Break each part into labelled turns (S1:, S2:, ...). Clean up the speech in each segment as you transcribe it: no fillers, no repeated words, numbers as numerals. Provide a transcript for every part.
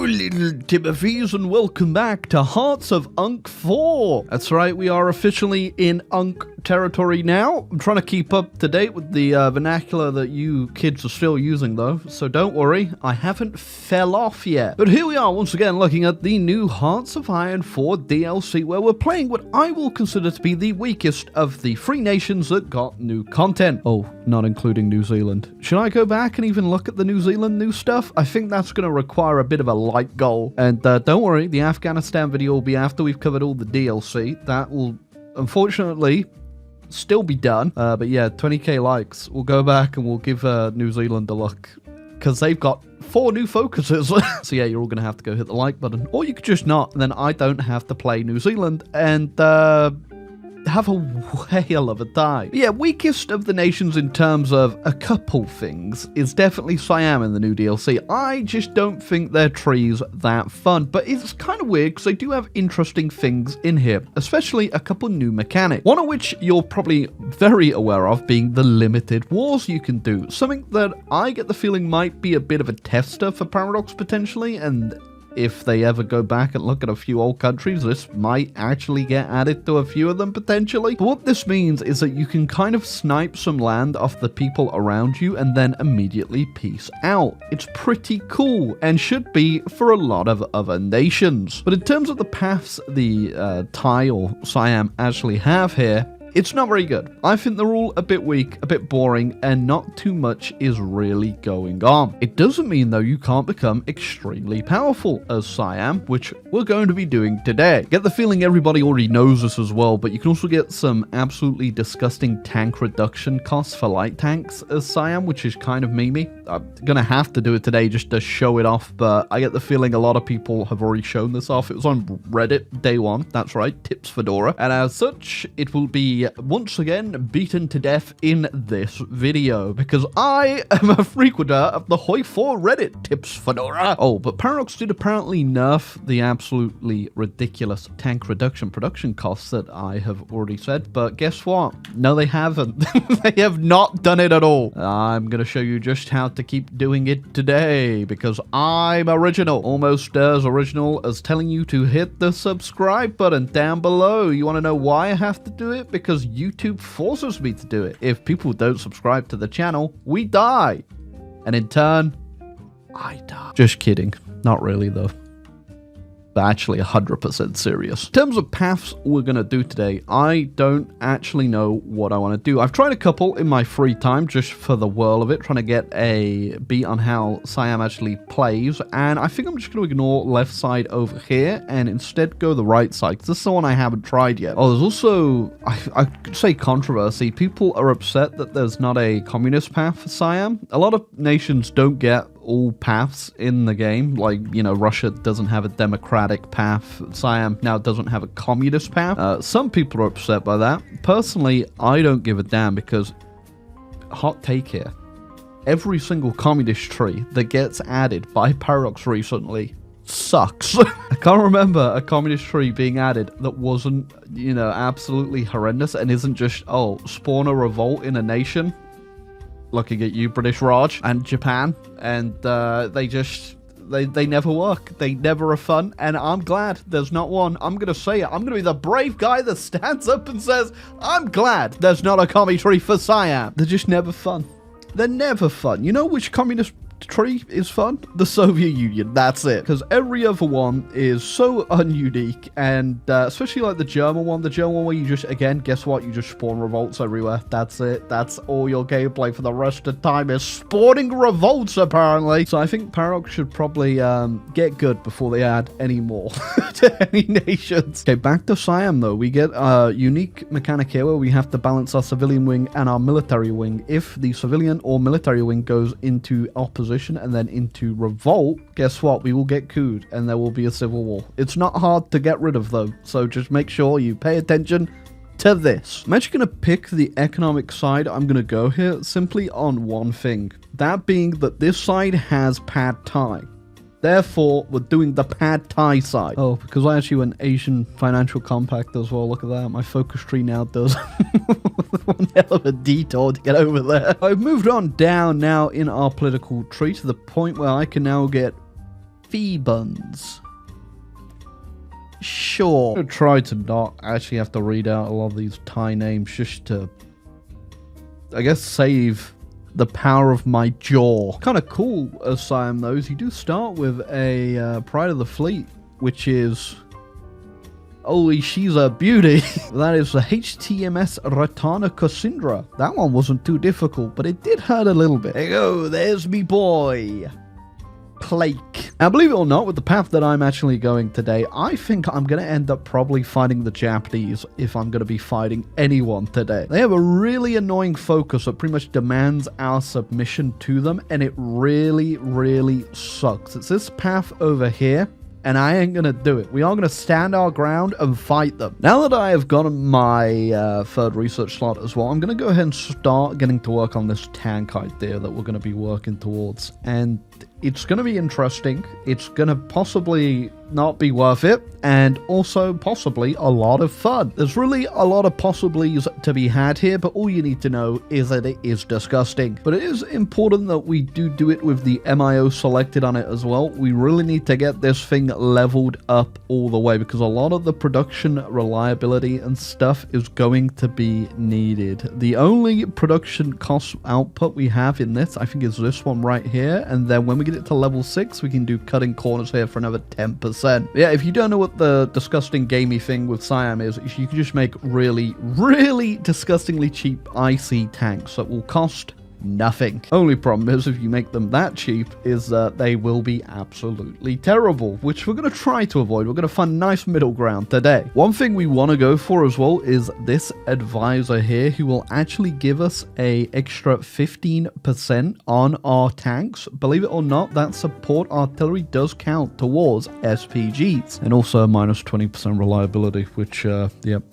S1: little Timothy's, and welcome back to Hearts of Unk 4. That's right, we are officially in Unk territory now. I'm trying to keep up to date with the vernacular that you kids are still using though, so don't worry, I haven't fell off yet. But here we are once again looking at the new Hearts of Iron 4 DLC, where we're playing what I will consider to be the weakest of the three nations that got new content. Oh, not including New Zealand. Should I go back and even look at the New Zealand new stuff? I think that's going to require a bit of a light goal. And don't worry, the Afghanistan video will be after we've covered all the DLC. That will, unfortunately, still be done. But yeah, 20k likes. We'll go back and we'll give New Zealand a look, because they've got 4 new focuses. So yeah, you're all going to have to go hit the like button. Or you could just not, and then I don't have to play New Zealand and have a whale of a time. Yeah, weakest of the nations in terms of a couple things is definitely Siam in the new DLC. I just don't think their tree's that fun, but it's kind of weird because they do have interesting things in here, especially a couple new mechanics. One of which you're probably very aware of being the limited wars you can do. Something that I get the feeling might be a bit of a tester for Paradox potentially, and if they ever go back and look at a few old countries, this might actually get added to a few of them potentially. But what this means is that you can kind of snipe some land off the people around you and then immediately peace out. It's pretty cool and should be for a lot of other nations. But in terms of the paths the Thai or Siam actually have here, it's not very good. I think they're all a bit weak, a bit boring, and not too much is really going on. It doesn't mean, though, you can't become extremely powerful as Siam, which we're going to be doing today. Get the feeling everybody already knows this as well, but you can also get some absolutely disgusting tank reduction costs for light tanks as Siam, which is kind of memey. I'm gonna have to do it today just to show it off, but I get the feeling a lot of people have already shown this off. It was on Reddit day one, that's right, Tips Fedora, and as such, it will be once again beaten to death in this video, because I am a frequenter of the HOI4 Reddit Tips Fedora. Oh, but Paradox did apparently nerf the absolutely ridiculous tank reduction production costs that I have already said, but guess what? No, they haven't. They have not done it at all. I'm gonna show you just how to keep doing it today, because I'm original, almost as original as telling you to hit the subscribe button down below. You want to know why I have to do it? Because YouTube forces me to do it. If people don't subscribe to the channel, we die, and in turn, I die. Just kidding, not really though. But actually 100% serious. In terms of paths we're going to do today, I don't actually know what I want to do. I've tried a couple in my free time just for the whirl of it, trying to get a beat on how Siam actually plays, and I think I'm just going to ignore left side over here and instead go the right side, because this is the one I haven't tried yet. Oh, there's also, I could say controversy. People are upset that there's not a communist path for Siam. A lot of nations don't get all paths in the game, like, you know, Russia doesn't have a democratic path, Siam now doesn't have a communist path. Some people are upset by that. Personally, I don't give a damn, because, hot take here, every single communist tree that gets added by Paradox recently sucks. I can't remember a communist tree being added that wasn't, you know, absolutely horrendous and isn't just, oh, spawn a revolt in a nation. Looking at you, British Raj, and Japan, and they never work. They never are fun, and I'm glad there's not one. I'm gonna say it. I'm gonna be the brave guy that stands up and says, I'm glad there's not a commie tree for Siam. They're just never fun. They're never fun. You know which communist tree is fun? The Soviet Union. That's it. Because every other one is so ununique, and especially like the German one where you just, again, guess what? You just spawn revolts everywhere. That's it. That's all your gameplay for the rest of the time is spawning revolts, apparently. So I think Paradox should probably get good before they add any more to any nations. Okay, back to Siam though. We get a unique mechanic here where we have to balance our civilian wing and our military wing. If the civilian or military wing goes into opposition and then into revolt, guess what? We will get couped and there will be a civil war. It's not hard to get rid of though, so just make sure you pay attention to this. I'm actually going to pick the economic side I'm going to go here simply on one thing. That being that this side has pad Thai. Therefore, we're doing the pad Thai side. Oh, because I actually went Asian Financial Compact as well. Look at that. My focus tree now does one hell of a detour to get over there. I've moved on down now in our political tree to the point where I can now get Thebans. Sure. I'm going to try to not actually have to read out a lot of these Thai names just to, I guess, save the power of my jaw. Kind of cool, as Siam knows. You do start with a Pride of the Fleet, which is... Holy, she's a beauty. That is the HTMS Ratana Cassandra. That one wasn't too difficult, but it did hurt a little bit. There you go, there's me boy. Plake. Now, believe it or not, with the path that I'm actually going today, I think I'm going to end up probably fighting the Japanese if I'm going to be fighting anyone today. They have a really annoying focus that pretty much demands our submission to them, and it really, really sucks. It's this path over here, and I ain't gonna do it. We are gonna stand our ground and fight them. Now that I have gotten my third research slot as well, I'm gonna go ahead and start getting to work on this tank idea that we're gonna be working towards. And it's gonna be interesting. It's gonna possibly not be worth it, and also possibly a lot of fun. There's really a lot of possibilities to be had here, but all you need to know is that it is disgusting. But it is important that we do it with the MIO selected on it as well. We really need to get this thing leveled up all the way, because a lot of the production reliability and stuff is going to be needed. The only production cost output we have in this, I think, is this one right here, and then when we get it to level 6, we can do cutting corners here for another 10%. Yeah, if you don't know what the disgusting gamey thing with Siam is, you can just make really, really disgustingly cheap IC tanks that will cost nothing. Only problem is, if you make them that cheap, is that they will be absolutely terrible, which we're going to try to avoid. We're going to find a nice middle ground today. One thing we want to go for as well is this advisor here, who will actually give us a extra 15% on our tanks. Believe it or not, that support artillery does count towards SPGs, and also a minus 20% reliability, which yeah,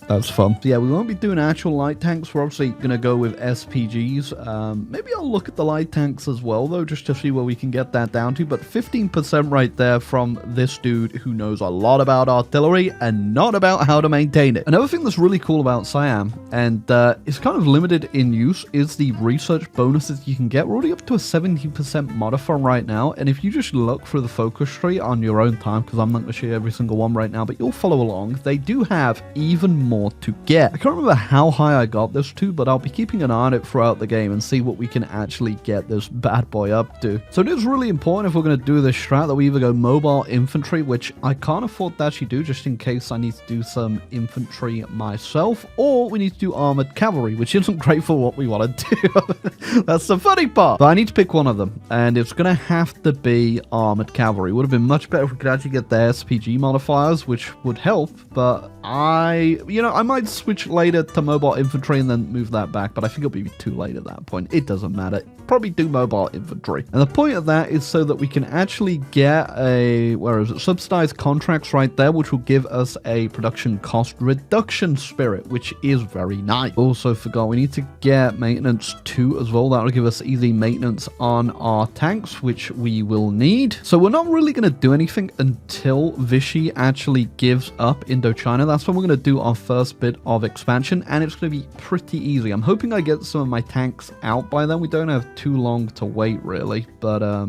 S1: that's fun. So yeah, we won't be doing actual light tanks. We're obviously going to go with SPGs. Maybe I'll look at the light tanks as well, though, just to see where we can get that down to. But 15% right there from this dude who knows a lot about artillery and not about how to maintain it. Another thing that's really cool about Siam, and is kind of limited in use, is the research bonuses you can get. We're already up to a 70% modifier right now, and if you just look through the focus tree on your own time, because I'm not going to show you every single one right now, but you'll follow along, they do have even more to get. I can't remember how high I got this to, but I'll be keeping an eye on it throughout the game and see what we can actually get this bad boy up to. So it is really important, if we're going to do this strat, that we either go mobile infantry, which I can't afford to actually do just in case I need to do some infantry myself, or we need to do armored cavalry, which isn't great for what we want to do. That's the funny part. But I need to pick one of them, and it's going to have to be armored cavalry. It would have been much better if we could actually get the SPG modifiers, which would help, but I might switch later to mobile infantry and then move that back, but I think it'll be too late at that point. It doesn't matter. Probably do mobile infantry. And the point of that is so that we can actually get a, where is it, subsidized contracts right there, which will give us a production cost reduction spirit, which is very nice. Also forgot, we need to get maintenance 2 as well. That will give us easy maintenance on our tanks, which we will need. So we're not really going to do anything until Vichy actually gives up Indochina. That's when we're going to do our first bit of expansion, and it's going to be pretty easy. I'm hoping I get some of my tanks out by then. We don't have too long to wait, really, but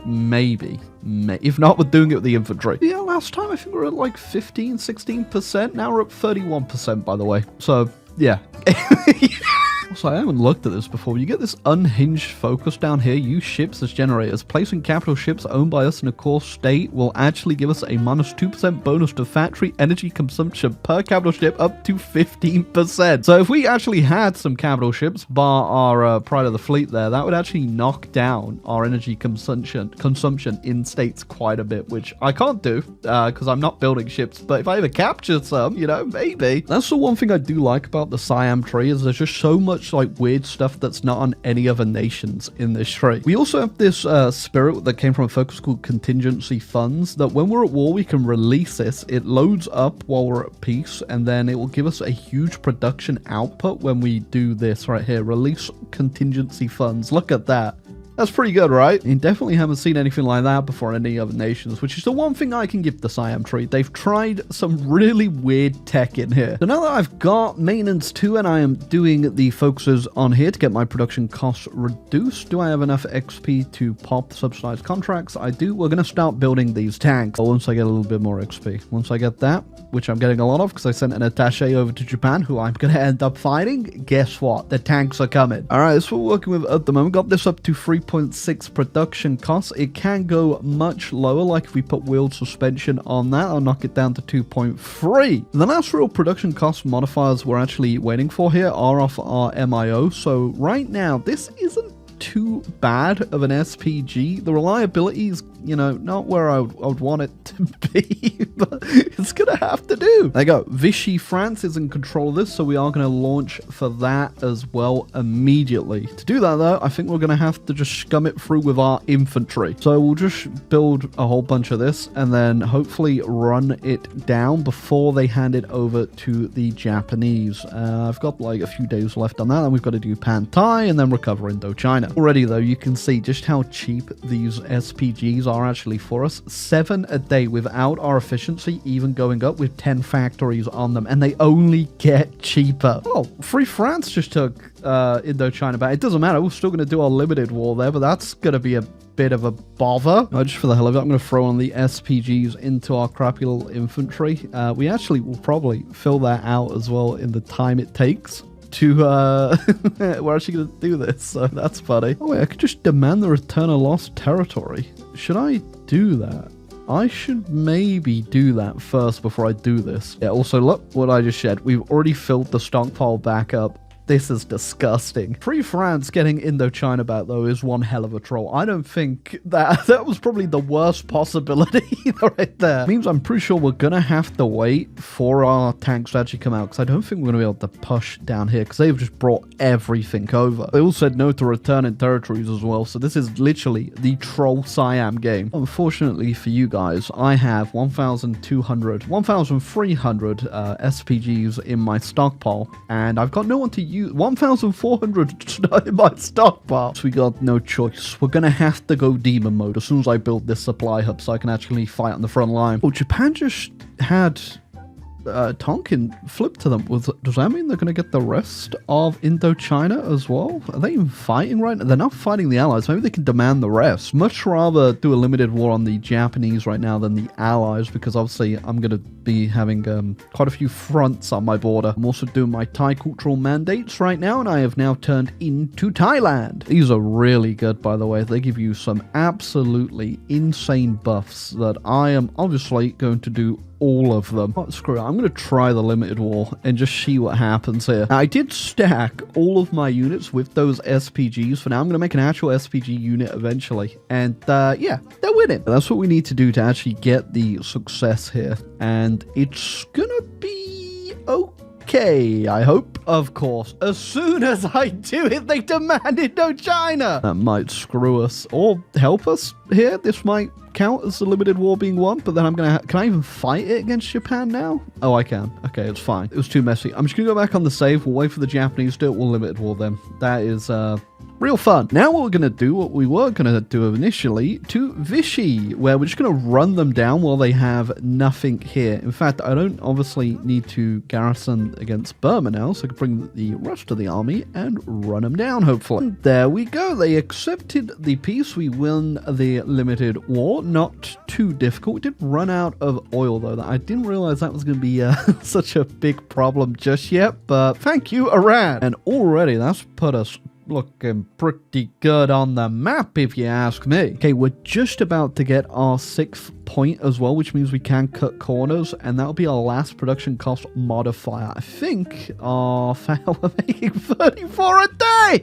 S1: maybe. If not, we're doing it with the infantry. Yeah, last time I think we were at like 15-16%. Now we're at 31%, by the way. So yeah. Also, I haven't looked at this before. You get this unhinged focus down here. Use ships as generators. Placing capital ships owned by us in a core state will actually give us a minus 2% bonus to factory energy consumption per capital ship, up to 15%. So if we actually had some capital ships, bar our Pride of the Fleet there, that would actually knock down our energy consumption in states quite a bit, which I can't do because I'm not building ships. But if I ever capture some, maybe. That's the one thing I do like about the Siam tree, is there's just so much like weird stuff that's not on any other nations in this tree. We also have this spirit that came from a focus called contingency funds, that when we're at war we can release this. It loads up while we're at peace, and then it will give us a huge production output when we do this right here. Release contingency funds. Look at that. That's pretty good, right? You definitely haven't seen anything like that before in any other nations, which is the one thing I can give the Siam tree. They've tried some really weird tech in here. So now that I've got maintenance 2 and I am doing the focuses on here to get my production costs reduced, do I have enough XP to pop subsidized contracts? I do. We're going to start building these tanks once I get a little bit more XP. Once I get that, which I'm getting a lot of because I sent an attaché over to Japan who I'm going to end up fighting, guess what? The tanks are coming. All right, that's what we're working with at the moment. Got this up to 3.6 production costs. It can go much lower, like if we put wheeled suspension on that, I'll knock it down to 2.3. The last real production cost modifiers we're actually waiting for here are off our MIO. So right now, this isn't too bad of an SPG. The reliability is, you know, not where I would want it to be, but it's gonna have to do. There you go. Vichy France is in control of this, so we are going to launch for that as well immediately. To do that though, I think we're going to have to just scum it through with our infantry. So we'll just build a whole bunch of this and then hopefully run it down before they hand it over to the Japanese. I've got like a few days left on that, and we've got to do Pantai and then recover Indochina. Already though, you can see just how cheap these SPGs are actually for us. 7 a day without our efficiency even going up with 10 factories on them, and they only get cheaper. Oh, Free France just took Indochina back. It doesn't matter, we're still going to do our limited war there, but that's going to be a bit of a bother. Just for the hell of it, I'm going to throw on the SPGs into our crappy little infantry. We actually will probably fill that out as well in the time it takes to we're actually gonna do this, so that's funny. Oh wait, I could just demand the return of lost territory. Should I do that? I should maybe do that first before I do this. Yeah, also look what I just shed. We've already filled the stockpile back up. This is disgusting. Free France getting Indochina back, though, is one hell of a troll. I don't think that was probably the worst possibility right there. It means I'm pretty sure we're going to have to wait for our tanks to actually come out, because I don't think we're going to be able to push down here, because they've just brought everything over. They all said no to returning territories as well, so this is literally the troll Siam game. Unfortunately for you guys, I have 1,300 SPGs in my stockpile, and I've got no one to use. 1,400 in my stockpile. So we got no choice. We're going to have to go demon mode as soon as I build this supply hub so I can actually fight on the front line. Oh, Japan just had Tonkin flip to them. Does that mean they're going to get the rest of Indochina as well? Are they even fighting right now? They're not fighting the allies. Maybe they can demand the rest. Much rather do a limited war on the Japanese right now than the allies, because obviously I'm going to be having quite a few fronts on my border. I'm also doing my Thai cultural mandates right now, and I have now turned into Thailand. These are really good, by the way. They give you some absolutely insane buffs that I am obviously going to do all of them. Oh, screw it. I'm going to try the limited war and just see what happens here. Now, I did stack all of my units with those SPGs. For now, I'm going to make an actual SPG unit eventually. And yeah, they're winning. That's what we need to do to actually get the success here. And it's going to be okay, I hope. Of course, as soon as I do it, they demand Indochina. That might screw us or help us here. This might count as the limited war being won, but then I'm gonna can I even fight it against Japan now? Oh, I can. Okay, it's fine. It was too messy. I'm just gonna go back on the save. We'll wait for the Japanese to do it. We'll limited war them. That is real fun. Now what we're going to do, what we were going to do initially, to Vichy, where we're just going to run them down while they have nothing here. In fact, I don't obviously need to garrison against Burma now, so I can bring the rest of the army and run them down, hopefully. And there we go. They accepted the peace. We win the limited war. Not too difficult. We did run out of oil, though. I didn't realize that was going to be such a big problem just yet, but thank you, Iran. And already that's put us looking pretty good on the map, if you ask me. Okay, we're just about to get our 6th point as well, which means we can cut corners, and that'll be our last production cost modifier. I think our we're making 34 a day.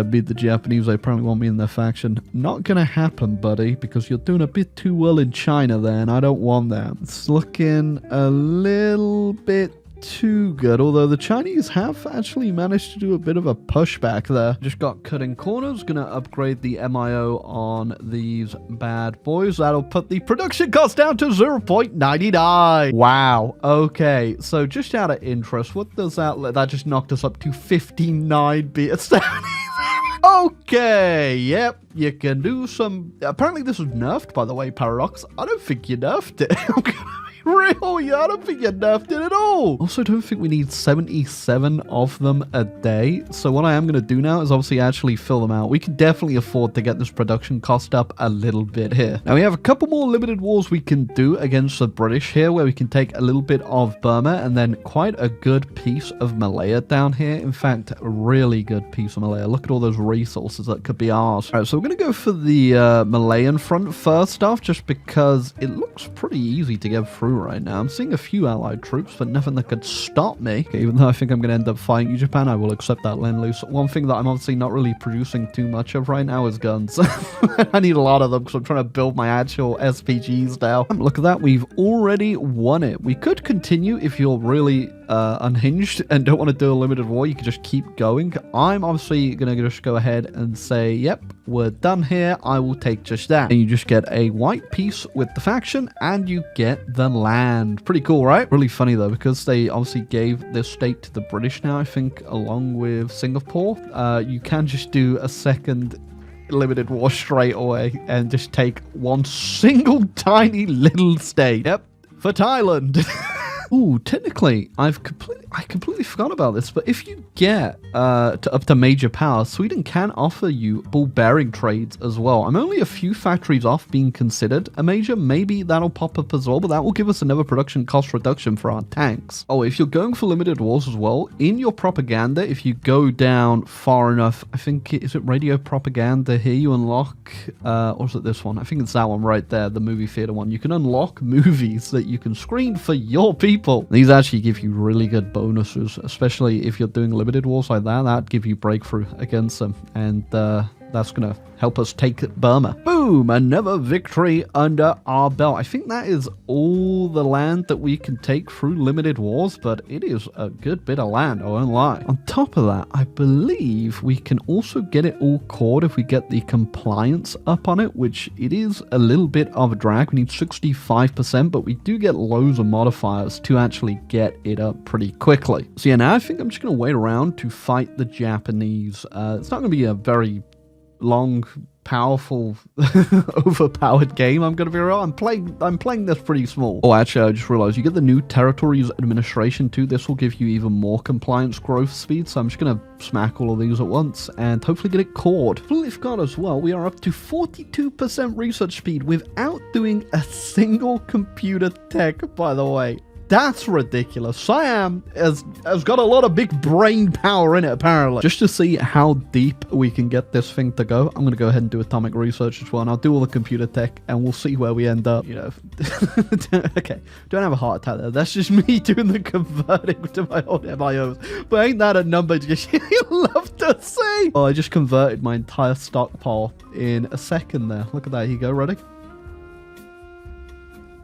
S1: Beat the Japanese. They probably want me in their faction. Not gonna happen, buddy, because you're doing a bit too well in China there, and I don't want that. It's looking a little bit too good, although the Chinese have actually managed to do a bit of a pushback there. Just got cutting corners. Gonna upgrade the MIO on these bad boys. That'll put the production cost down to 0.99. Wow. Okay, so just out of interest, what does that just knocked us up to 59 bits. Okay, yep, you can do some... Apparently this was nerfed, by the way, Paradox. I don't think you nerfed it. I'm gonna be real, yeah, I don't think you nerfed it at all. Also, don't think we need 77 of them a day. So what I am gonna do now is obviously actually fill them out. We can definitely afford to get this production cost up a little bit here. Now, we have a couple more limited wars we can do against the British here, where we can take a little bit of Burma and then quite a good piece of Malaya down here. In fact, a really good piece of Malaya. Look at all those resources that could be ours. All right, so we're going to go for the Malayan front first off, just because it looks pretty easy to get through right now. I'm seeing a few allied troops, but nothing that could stop me. Okay, even though I think I'm going to end up fighting you, Japan, I will accept that lend-loose. One thing that I'm obviously not really producing too much of right now is guns. I need a lot of them because I'm trying to build my actual SPGs now. Look at that. We've already won it. We could continue if you're really unhinged and don't want to do a limited war. You can just keep going. I'm obviously going to just go ahead and say, yep, we're done here. I will take just that. And you just get a white piece with the faction and you get the land. Pretty cool, right? Really funny though, because they obviously gave this state to the British now, I think, along with Singapore. You can just do a second limited war straight away and just take one single tiny little state. Yep, for Thailand. Ooh, technically, I completely forgot about this, but if you get up to major power, Sweden can offer you ball bearing trades as well. I'm only a few factories off being considered a major. Maybe that'll pop up as well, but that will give us another production cost reduction for our tanks. Oh, if you're going for limited wars as well, in your propaganda, if you go down far enough, I think, is it radio propaganda here you unlock, or is it this one? I think it's that one right there, the movie theater one. You can unlock movies that you can screen for your people. These actually give you really good bonuses, especially if you're doing limited wars like that. That'd give you breakthrough against them, and that's gonna help us take Burma. Boom! Another victory under our belt. I think that is all the land that we can take through limited wars, but it is a good bit of land, I won't lie. On top of that, I believe we can also get it all cored if we get the compliance up on it, which it is a little bit of a drag. We need 65%, but we do get loads of modifiers to actually get it up pretty quickly. So yeah, now I think I'm just going to wait around to fight the Japanese. It's not going to be a very long, powerful, overpowered game. I'm gonna be real. I'm playing this pretty small. Oh, actually, I just realized you get the new territories administration too. This will give you even more compliance growth speed. So I'm just gonna smack all of these at once and hopefully get it cored. Completely forgot as well. We are up to 42% research speed without doing a single computer tech, by the way. That's ridiculous. Siam has got a lot of big brain power in it, apparently. Just to see how deep we can get this thing to go, I'm going to go ahead and do atomic research as well, and I'll do all the computer tech, and we'll see where we end up. You know, okay, don't have a heart attack there. That's just me doing the converting to my own MIOs. But ain't that a number you love to see? Oh, I just converted my entire stockpile in a second there. Look at that. Here you go. Ready?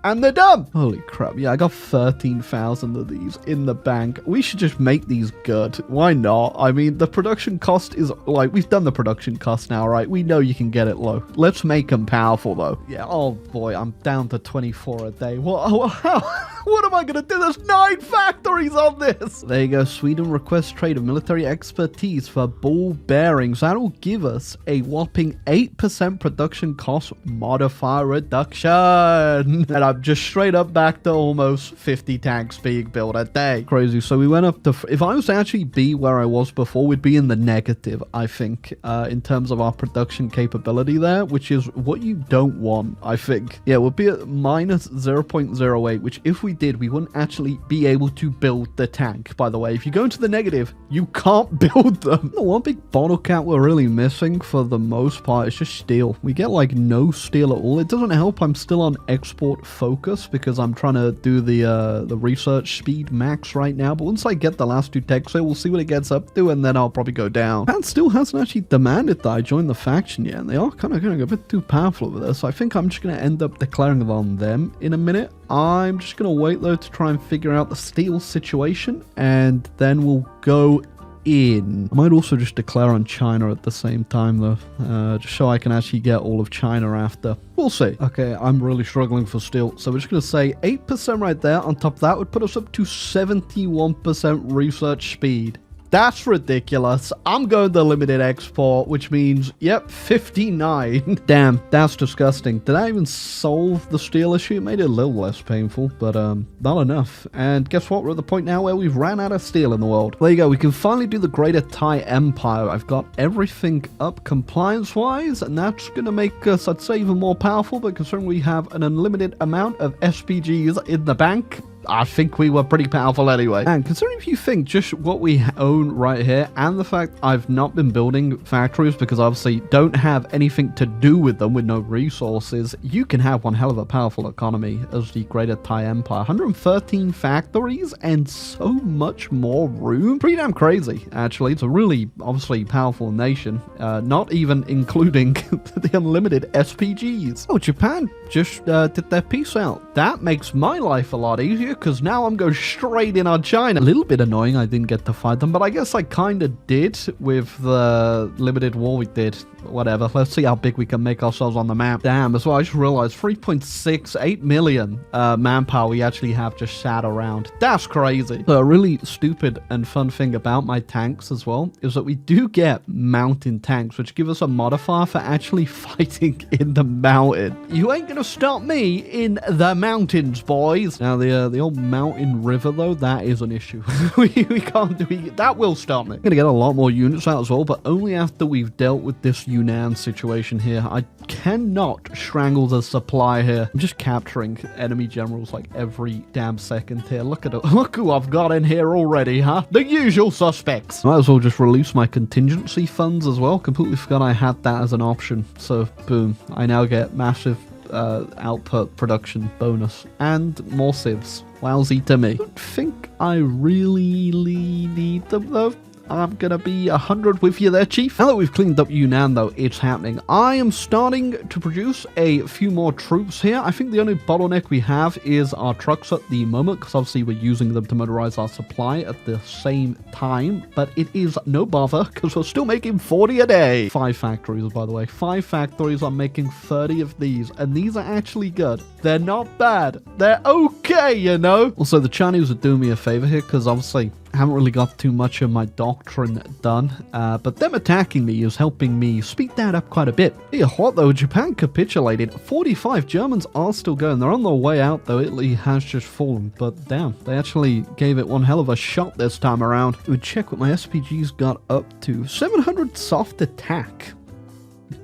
S1: And they're done. Holy crap. Yeah, I got 13,000 of these in the bank. We should just make these good. Why not? I mean, the production cost is like, we've done the production cost now, right? We know you can get it low. Let's make them powerful, though. Yeah, oh boy, I'm down to 24 a day. What am I going to do? There's 9 factories on this. There you go. Sweden requests trade of military expertise for ball bearings. That'll give us a whopping 8% production cost modifier reduction. And I'm just straight up back to almost 50 tanks being built a day. Crazy. So we went up to... If I was to actually be where I was before, we'd be in the negative, I think, in terms of our production capability there, which is what you don't want, I think. Yeah, we'll be at minus 0.08, which if we did, we wouldn't actually be able to build the tank, by the way. If you go into the negative, you can't build them. The one big bottle cap we're really missing for the most part is just steel. We get like no steel at all. It doesn't help I'm still on export focus because I'm trying to do the research speed max right now, but once I get the last 2 techs here, we'll see what it gets up to, and then I'll probably go down. Japan still hasn't actually demanded that I join the faction yet, and they are kind of getting a bit too powerful over this, so I think I'm just going to end up declaring it on them in a minute. I'm just going to wait though to try and figure out the steel situation, and then we'll go in. I might also just declare on China at the same time though, just so I can actually get all of China after. We'll see. Okay, I'm really struggling for steel, so we're just going to say 8% right there. On top of that would put us up to 71% research speed. That's ridiculous. I'm going the limited export, which means, yep, 59. Damn, that's disgusting. Did I even solve the steel issue? It made it a little less painful, but not enough. And guess what? We're at the point now where we've ran out of steel in the world. There you go. We can finally do the Greater Thai Empire. I've got everything up compliance-wise, and that's going to make us, I'd say, even more powerful, but considering we have an unlimited amount of SPGs in the bank, I think we were pretty powerful anyway. And considering if you think just what we own right here and the fact I've not been building factories because obviously don't have anything to do with them with no resources, you can have one hell of a powerful economy as the Greater Thai Empire. 113 factories and so much more room. Pretty damn crazy, actually. It's a really, obviously, powerful nation. Not even including the unlimited SPGs. Oh, Japan just did their peace out. That makes my life a lot easier, because now I'm going straight in on China. A little bit annoying I didn't get to fight them, but I guess I kind of did with the limited war we did. Whatever, let's see how big we can make ourselves on the map. Damn, as well, I just realized 3.68 million manpower we actually have just sat around. That's crazy. So a really stupid and fun thing about my tanks as well is that we do get mountain tanks, which give us a modifier for actually fighting in the mountain. You ain't gonna stop me in the mountains, boys. Now, the old mountain river, though, that is an issue. we can't do it. That will stop me. I'm gonna get a lot more units out as well, but only after we've dealt with this Yunnan situation here. I cannot strangle the supply here. I'm just capturing enemy generals like every damn second here. Look at it. Look who I've got in here already, huh? The usual suspects. Might as well just release my contingency funds as well. Completely forgot I had that as an option. So, boom. I now get massive output production bonus and more civs. Wowsy to me. I don't think I really need them though. I'm gonna be 100 with you there, Chief. Now that we've cleaned up Yunnan, though, it's happening. I am starting to produce a few more troops here. I think the only bottleneck we have is our trucks at the moment, because obviously we're using them to motorize our supply at the same time. But it is no bother, because we're still making 40 a day. 5 factories, by the way. 5 factories are making 30 of these, and these are actually good. They're not bad. They're okay, you know? Also, the Chinese are doing me a favor here, because obviously I haven't really got too much of my doctrine done, but them attacking me is helping me speed that up quite a bit. Yeah, what though? Japan capitulated. 45 Germans are still going. They're on their way out though. Italy has just fallen, but damn, they actually gave it one hell of a shot this time around. We would check what my SPGs got up to. 700 soft attack.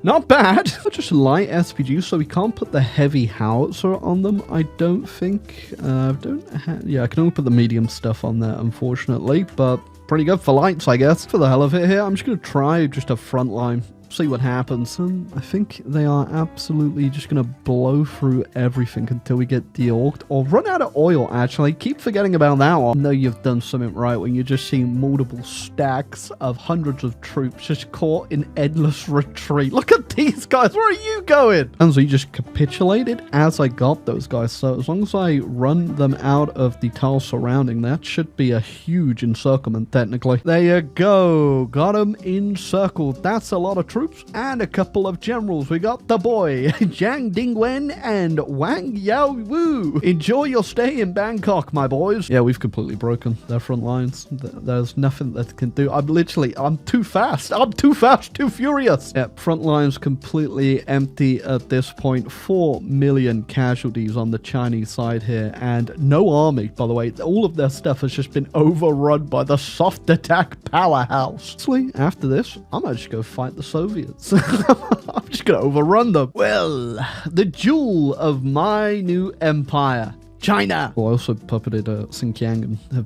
S1: Not bad. Just light SPGs, so we can't put the heavy howitzer on them, I don't think. Yeah, I can only put the medium stuff on there, unfortunately, but pretty good for lights, I guess. For the hell of it here, I'm just going to try just a front line. See what happens. And I think they are absolutely just going to blow through everything until we get deorked or run out of oil, actually. Keep forgetting about that one. I know you've done something right when you're just seeing multiple stacks of hundreds of troops just caught in endless retreat. Look at these guys. Where are you going? And so you just capitulated as I got those guys. So as long as I run them out of the tile surrounding, that should be a huge encirclement, technically. There you go. Got them encircled. That's a lot of troops and a couple of generals. We got the boy Jiang Dingwen and Wang Yao Wu. Enjoy your stay in Bangkok, my boys. Yeah, we've completely broken their front lines. There's nothing that can do. I'm too fast. I'm too fast, too furious. Yeah, front lines completely empty at this point. 4 million casualties on the Chinese side here, and no army, by the way. All of their stuff has just been overrun by the soft attack powerhouse. Actually, after this, I might just go fight the Soviets. I'm just gonna overrun them. Well, the jewel of my new empire, China. Well, I also puppeted Xinjiang and have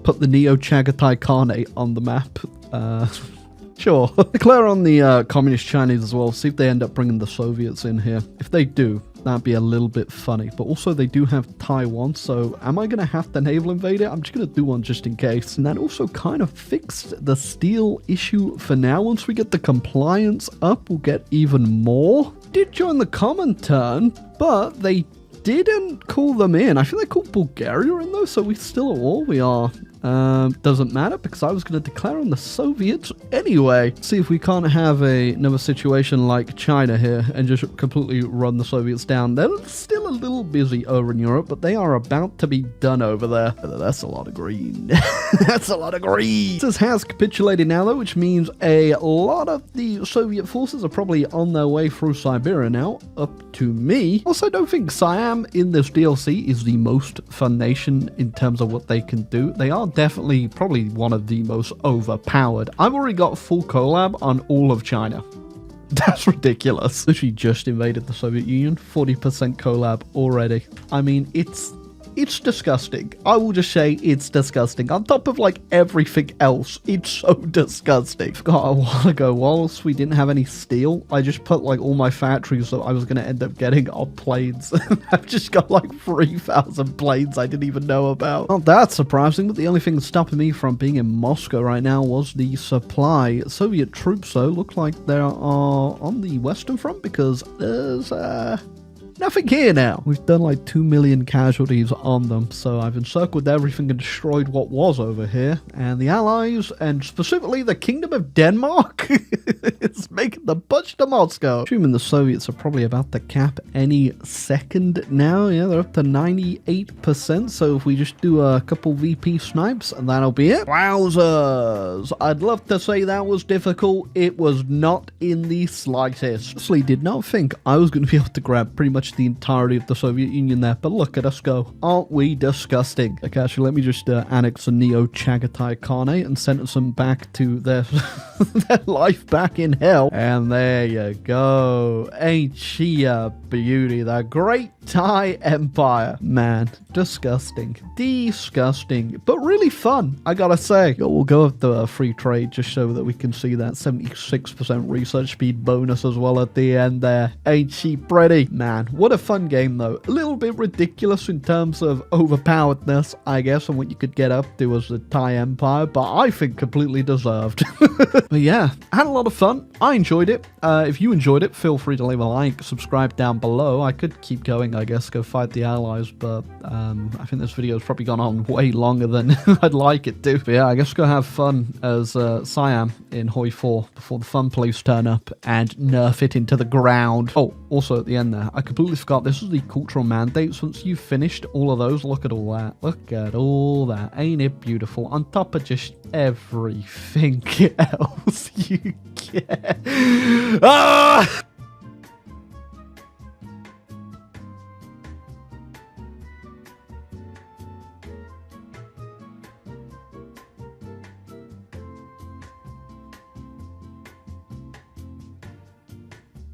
S1: put the Neo-Chagatai Khanate on the map. Sure. Declare on the communist Chinese as well. See if they end up bringing the Soviets in here. If they do, that'd be a little bit funny. But also they do have Taiwan, so am I going to have to naval invade it? I'm just going to do one just in case. And that also kind of fixed the steel issue for now. Once we get the compliance up, we'll get even more. Did join the Comintern, but they didn't call them in. I feel they called Bulgaria in though, so we still at war. We are Doesn't matter because I was going to declare on the Soviets anyway. See if we can't have another situation like China here and just completely run the Soviets down. They're still a little busy over in Europe, but they are about to be done over there. That's a lot of green. That's a lot of green. This has capitulated now, though, which means a lot of the Soviet forces are probably on their way through Siberia now, up to me. Also, I don't think Siam in this DLC is the most fun nation in terms of what they can do. They are definitely probably one of the most overpowered. I've already got full collab on all of China. That's ridiculous. She just invaded the Soviet Union. 40% collab already. I mean, it's disgusting. I will just say it's disgusting. On top of like everything else, it's so disgusting. Forgot a while ago, whilst we didn't have any steel, I just put like all my factories that I was going to end up getting on planes. I've just got like 3,000 planes I didn't even know about. Not that surprising, but the only thing stopping me from being in Moscow right now was the supply. Soviet troops, though, look like they are on the Western Front because there's nothing here now. We've done like 2 million casualties on them, so I've encircled everything and destroyed what was over here. And the Allies, and specifically the Kingdom of Denmark, is making the push to Moscow. Assuming the Soviets are probably about to cap any second now. Yeah, they're up to 98%, so if we just do a couple VP snipes, and that'll be it. Wowzers! I'd love to say that was difficult. It was not in the slightest. Honestly, did not think I was going to be able to grab pretty much the entirety of the Soviet Union there, but look at us go. Aren't we disgusting? Okay, actually, let me just annex a Neo-Chagatai Khanate and sentence them back to their, their life back in hell. And there you go. Ain't she a beauty? The great Thai Empire. Man, disgusting. Disgusting. But really fun, I gotta say. We'll go up the free trade just so that we can see that 76% research speed bonus as well at the end there. Ain't she pretty? Man, what a fun game though. A little bit ridiculous in terms of overpoweredness, I guess, and what you could get up to as the Thai Empire, but I think completely deserved. But yeah, I had a lot of fun. I enjoyed it. If you enjoyed it, feel free to leave a like, subscribe down below. I could keep going, I guess, go fight the Allies, but I think this video has probably gone on way longer than I'd like it to. But yeah, I guess go have fun as Siam in HOI4 before the fun police turn up and nerf it into the ground. Oh, also at the end there, I completely forgot this is the cultural mandates. Once you've finished all of those, look at all that. Look at all that. Ain't it beautiful? On top of just everything else you get. Ah!